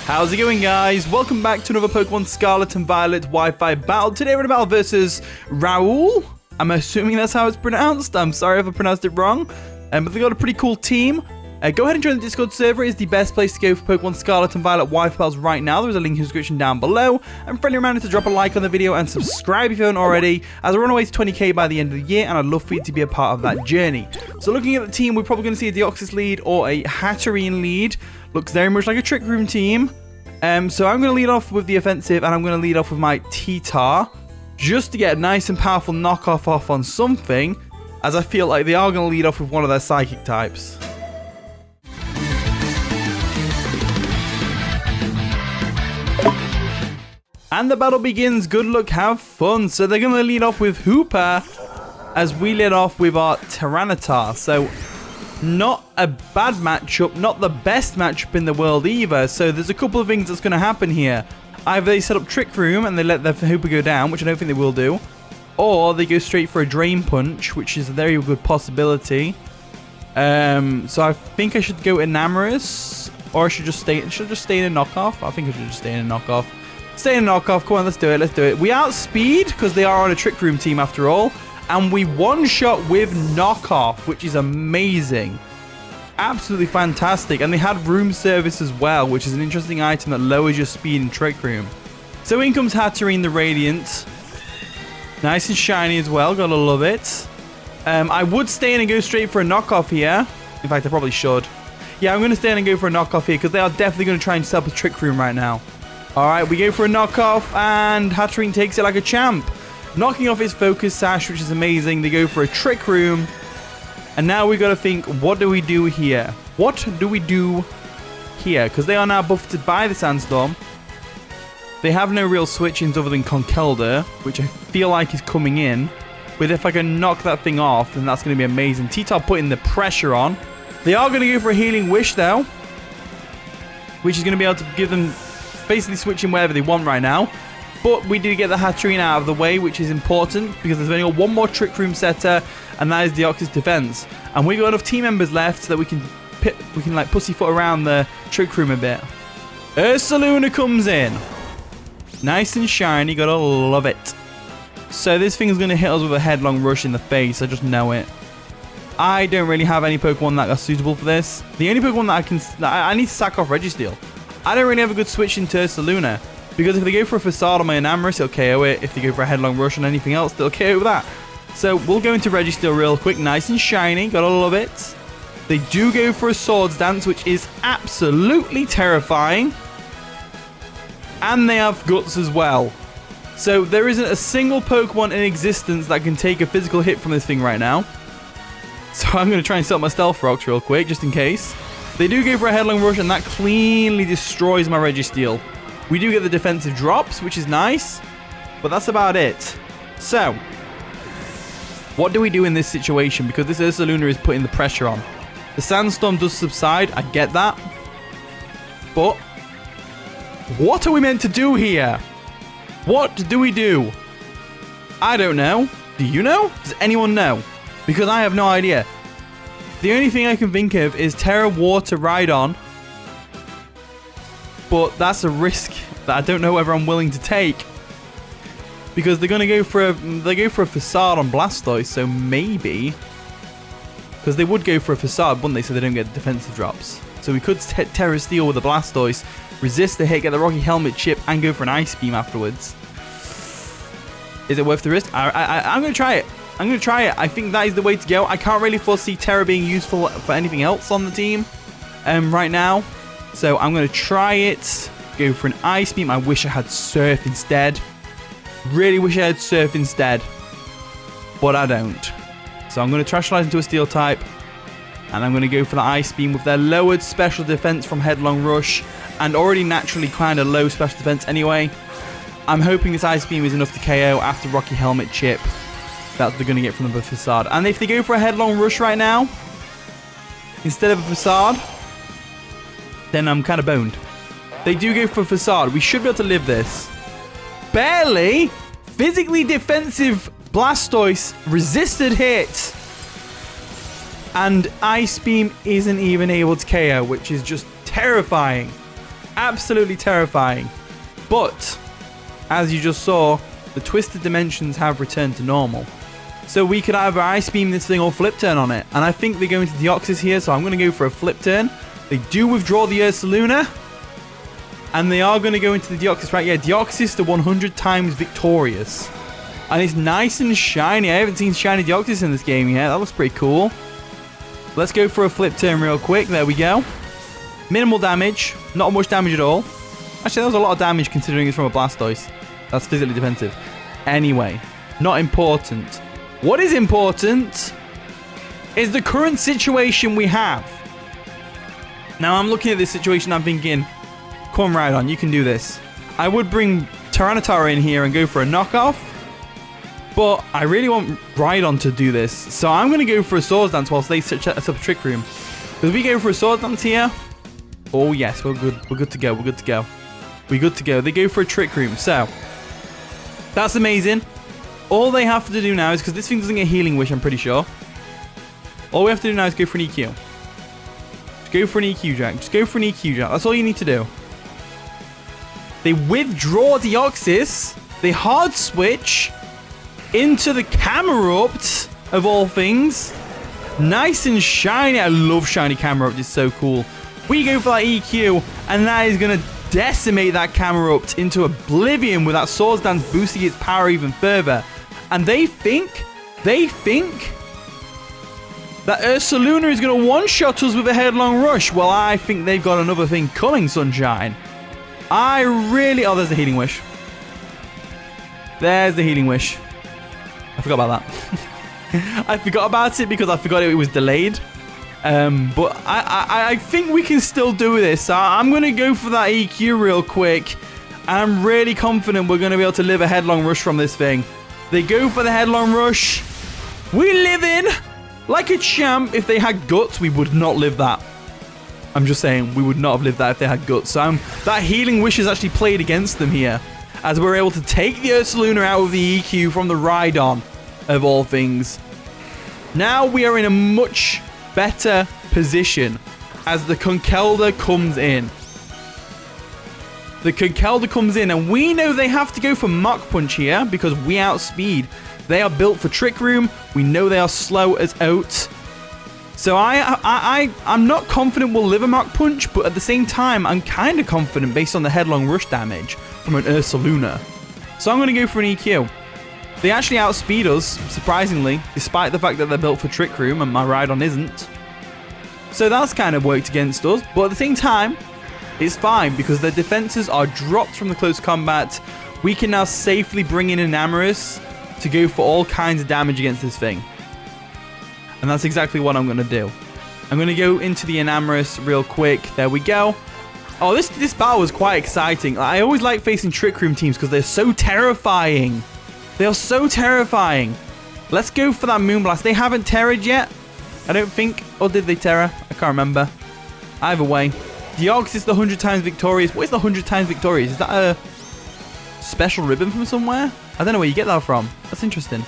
How's it going, guys? Welcome back to another Pokemon Scarlet and Violet Wi-Fi battle. Today we're in a battle versus Raul. I'm assuming that's how it's pronounced. I'm sorry if I pronounced it wrong. But they've got a pretty cool team. Go ahead and join the Discord server. It's the best place to go for Pokemon Scarlet and Violet Wi-Fi battles right now. There's a link in the description down below. And friendly reminder to drop a like on the video and subscribe if you haven't already, as we're on our way to 20k by the end of the year, and I'd love for you to be a part of that journey. So looking at the team, we're probably going to see a Deoxys lead or a Hatterene lead. Looks very much like a Trick Room team. So I'm going to lead off with the offensive, and I'm going to lead off with my T-Tar, just to get a nice and powerful knockoff off on something, as I feel like they are going to lead off with one of their Psychic types. And the battle begins. Good luck, have fun. So they're going to lead off with Hooper, as we lead off with our Tyranitar. So not a bad matchup, not the best matchup in the world either. So there's a couple of things that's going to happen here. Either they set up Trick Room and they let their Hooper go down, which I don't think they will do, or they go straight for a Drain Punch, which is a very good possibility. So I think I should go Enamorous, or I should just stay. Should I just stay in a knockoff? I think I should just stay in a knockoff. Stay in a knockoff. Come on, let's do it. Let's do it. We outspeed because they are on a Trick Room team after all. And we one-shot with knockoff, which is amazing. Absolutely fantastic. And they had room service as well, which is an interesting item that lowers your speed in Trick Room. So in comes Hatterene the Radiant. Nice and shiny as well. Gotta love it. I would stay in and go straight for a knockoff here. In fact, I probably should. Yeah, I'm going to stay in and go for a knockoff here because they are definitely going to try and set up a Trick Room right now. Alright, we go for a knockoff, and Hatterene takes it like a champ. Knocking off his Focus Sash, which is amazing. They go for a Trick Room. And now we got to think, what do we do here? What do we do here? Because they are now buffeted by the Sandstorm. They have no real switch-ins other than Conkeldurr, which I feel like is coming in. But if I can knock that thing off, then that's going to be amazing. T-Top putting the pressure on. They are going to go for a Healing Wish, though, which is going to be able to give them basically switching wherever they want right now. But we did get the Hatterene out of the way, which is important because there's only got one more Trick Room setter, and that is Deoxys Defense. And we've got enough team members left so that we can like pussyfoot around the Trick Room a bit. Ursaluna comes in. Nice and shiny, gotta love it. So this thing is going to hit us with a Headlong Rush in the face, I just know it. I don't really have any Pokemon that are suitable for this. The only Pokemon that I need to sack off Registeel. I don't really have a good switch into Ursaluna, because if they go for a Facade on my Enamorous, it'll KO it. If they go for a Headlong Rush on anything else, they'll KO that. So we'll go into Registeel real quick. Nice and shiny. Gotta love it. They do go for a Swords Dance, which is absolutely terrifying. And they have Guts as well. So there isn't a single Pokemon in existence that can take a physical hit from this thing right now. So I'm going to try and set up my Stealth Rocks real quick, just in case. They do go for a Headlong Rush, and that cleanly destroys my Registeel. We do get the defensive drops, which is nice, but that's about it. So, what do we do in this situation? Because this Ursaluna is putting the pressure on. The Sandstorm does subside, I get that. But, what are we meant to do here? What do we do? I don't know. Do you know? Does anyone know? Because I have no idea. The only thing I can think of is Terra Water Rhydon. But that's a risk that I don't know whether I'm willing to take, because they're going to go for a Facade on Blastoise, so maybe, because they would go for a Facade, wouldn't they, so they don't get the defensive drops. So we could Terastal with a Blastoise, resist the hit, get the Rocky Helmet chip, and go for an Ice Beam afterwards. Is it worth the risk? I'm going to try it. I'm going to try it. I think that is the way to go. I can't really foresee Terra being useful for anything else on the team right now. So I'm going to try it. Go for an Ice Beam. I wish I had Surf instead. Really wish I had Surf instead. But I don't. So I'm going to Terastal into a Steel type. And I'm going to go for the Ice Beam with their lowered special defense from Headlong Rush. And already naturally kind of low special defense anyway. I'm hoping this Ice Beam is enough to KO after Rocky Helmet chip. That's what they're going to get from the Facade. And if they go for a Headlong Rush right now, instead of a Facade, then I'm kind of boned. They do go for a Facade. We should be able to live this. Barely. Physically defensive Blastoise resisted hit. And Ice Beam isn't even able to KO, which is just terrifying. Absolutely terrifying. But, as you just saw, the twisted dimensions have returned to normal. So we could either Ice Beam this thing or Flip Turn on it. And I think they go into Deoxys here, so I'm going to go for a Flip Turn. They do withdraw the Ursaluna. And they are going to go into the Deoxys, right? Yeah, Deoxys the 100 times victorious. And it's nice and shiny. I haven't seen shiny Deoxys in this game yet. That looks pretty cool. Let's go for a Flip Turn real quick. There we go. Minimal damage. Not much damage at all. Actually, that was a lot of damage considering it's from a Blastoise. That's physically defensive. Anyway, not important. What is important is the current situation we have. Now, I'm looking at this situation. I'm thinking, come on, Rhydon, you can do this. I would bring Tyranitar in here and go for a knockoff. But I really want Rhydon to do this. So I'm going to go for a Swords Dance whilst they set up a Trick Room. Because we go for a Swords Dance here. Oh, yes, we're good. We're good to go. We're good to go. We're good to go. They go for a Trick Room. So, that's amazing. All they have to do now is, because this thing doesn't get Healing Wish, I'm pretty sure. All we have to do now is go for an EQ. Just go for an EQ, Jack. Just go for an EQ, Jack. That's all you need to do. They withdraw Deoxys. They hard switch into the Camerupt, of all things. Nice and shiny. I love shiny Camerupt. It's so cool. We go for that EQ, and that is going to decimate that Camerupt into oblivion with that Swords Dance boosting its power even further. And they think that Ursaluna is going to one-shot us with a Headlong Rush. Well, I think they've got another thing coming, Sunshine. I really... Oh, there's the Healing Wish. There's the Healing Wish. I forgot about that. I forgot about it because I forgot it was delayed. But I think we can still do this. I'm going to go for that EQ real quick. I'm really confident we're going to be able to live a Headlong Rush from this thing. They go for the Headlong Rush. We live in like a champ. If they had Guts, we would not live that. I'm just saying, we would not have lived that if they had Guts. So that Healing Wish is actually played against them here, as we're able to take the Ursaluna out of the EQ from the Rhydon, of all things. Now we are in a much better position as the Conkeldurr comes in. The Conkeldurr comes in, and we know they have to go for Mach Punch here because we outspeed. They are built for Trick Room. We know they are slow as oats. So I'm not confident we'll live a Mach Punch, but at the same time, I'm kind of confident based on the Headlong Rush damage from an Ursaluna. So I'm going to go for an EQ. They actually outspeed us, surprisingly, despite the fact that they're built for Trick Room and my Rhydon isn't. So that's kind of worked against us, but at the same time, it's fine because their defenses are dropped from the close combat. We can now safely bring in Enamorus to go for all kinds of damage against this thing. And that's exactly what I'm going to do. I'm going to go into the Enamorus real quick. There we go. Oh, this battle was quite exciting. I always like facing Trick Room teams because they're so terrifying. They are so terrifying. Let's go for that Moonblast. They haven't terrored yet, I don't think. Or did they Terra? I can't remember. Either way. Deoxys the 100 times victorious. What is the 100 times victorious? Is that a special ribbon from somewhere? I don't know where you get that from. That's interesting.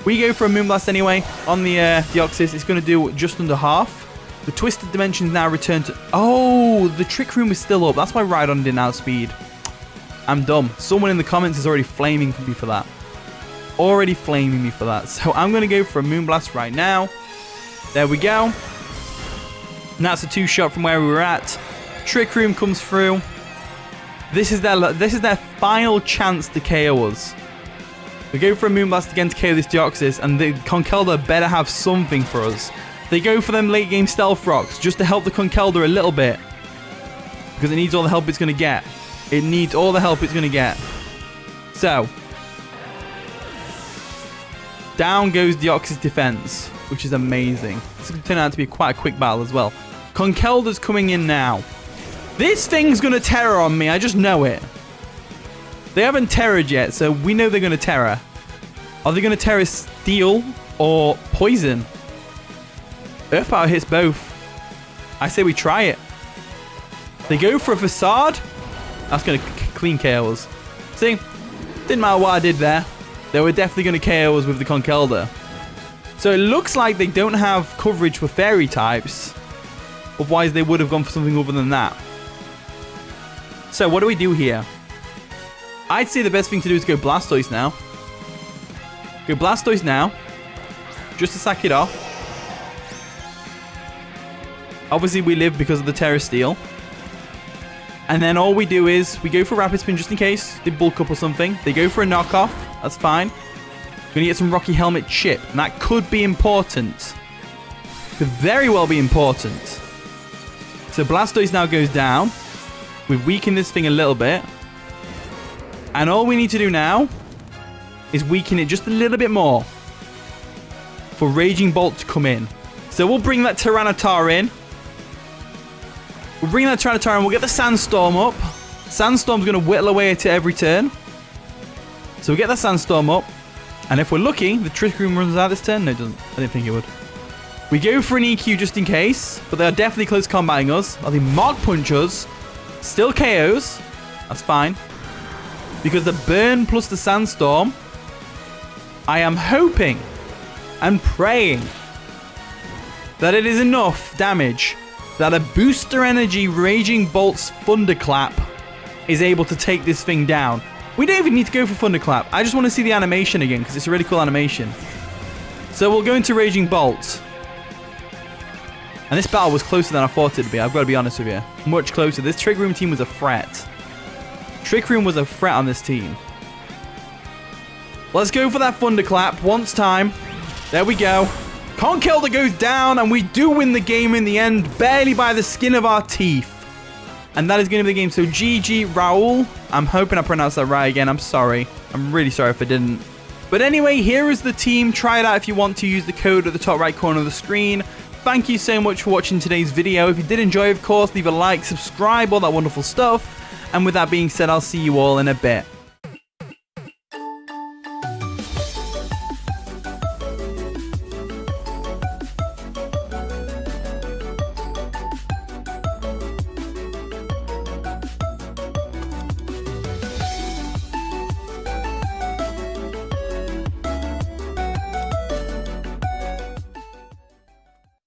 We go for a Moonblast anyway. On the Deoxys, it's going to do just under half. The Twisted Dimensions now return to... Oh, the Trick Room is still up. That's why Rhydon didn't outspeed. I'm dumb. Someone in the comments is already flaming me for that. Already flaming me for that. So I'm going to go for a Moonblast right now. There we go. And that's a two-shot from where we were at. Trick Room comes through. This is their final chance to KO us. We go for a Moonblast again to KO this Deoxys, and the Conkeldurr better have something for us. They go for them late game Stealth Rocks just to help the Conkeldurr a little bit. Because it needs all the help it's going to get. It needs all the help it's going to get. So, down goes Deoxys defense, which is amazing. This is going to turn out to be quite a quick battle as well. Conkeldurr's coming in now. This thing's going to Terra on me. I just know it. They haven't Terra'd yet, so we know they're going to Terra. Are they going to Terra Steel or Poison? Earth Power hits both. I say we try it. They go for a Facade. That's going to clean KO us. See? Didn't matter what I did there. They were definitely going to KO us with the Conkeldurr. So it looks like they don't have coverage for Fairy types. Otherwise, they would have gone for something other than that. So what do we do here? I'd say the best thing to do is go Blastoise now. Go Blastoise now. Just to sack it off. Obviously, we live because of the Terastal. And then all we do is we go for Rapid Spin just in case they bulk up or something. They go for a knockoff. That's fine. Gonna get some Rocky Helmet chip. And that could be important. Could very well be important. So Blastoise now goes down. We've weakened this thing a little bit. And all we need to do now is weaken it just a little bit more for Raging Bolt to come in. So we'll bring that Tyranitar in. We'll bring that Tyranitar in. We'll get the Sandstorm up. Sandstorm's going to whittle away at it every turn. So we get that Sandstorm up. And if we're lucky, the Trick Room runs out this turn. No, it doesn't. I didn't think it would. We go for an EQ just in case. But they are definitely close combating us. I think Mark Punch us. Still KOs. That's fine. Because the burn plus the Sandstorm, I am hoping and praying that it is enough damage that a Booster Energy Raging Bolt's Thunderclap is able to take this thing down. We don't even need to go for Thunderclap. I just want to see the animation again because it's a really cool animation. So we'll go into Raging Bolt. And this battle was closer than I thought it'd be. I've got to be honest with you. Much closer. This Trick Room team was a threat. Trick Room was a threat on this team. Let's go for that Thunderclap once time. There we go. Conkeldurr goes down, and we do win the game in the end, barely by the skin of our teeth. And that is going to be the game. So GG, Raul. I'm hoping I pronounced that right again. I'm sorry. I'm really sorry if I didn't. But anyway, here is the team. Try it out if you want to. Use the code at the top right corner of the screen. Thank you so much for watching today's video. If you did enjoy, of course, leave a like, subscribe, all that wonderful stuff. And with that being said, I'll see you all in a bit.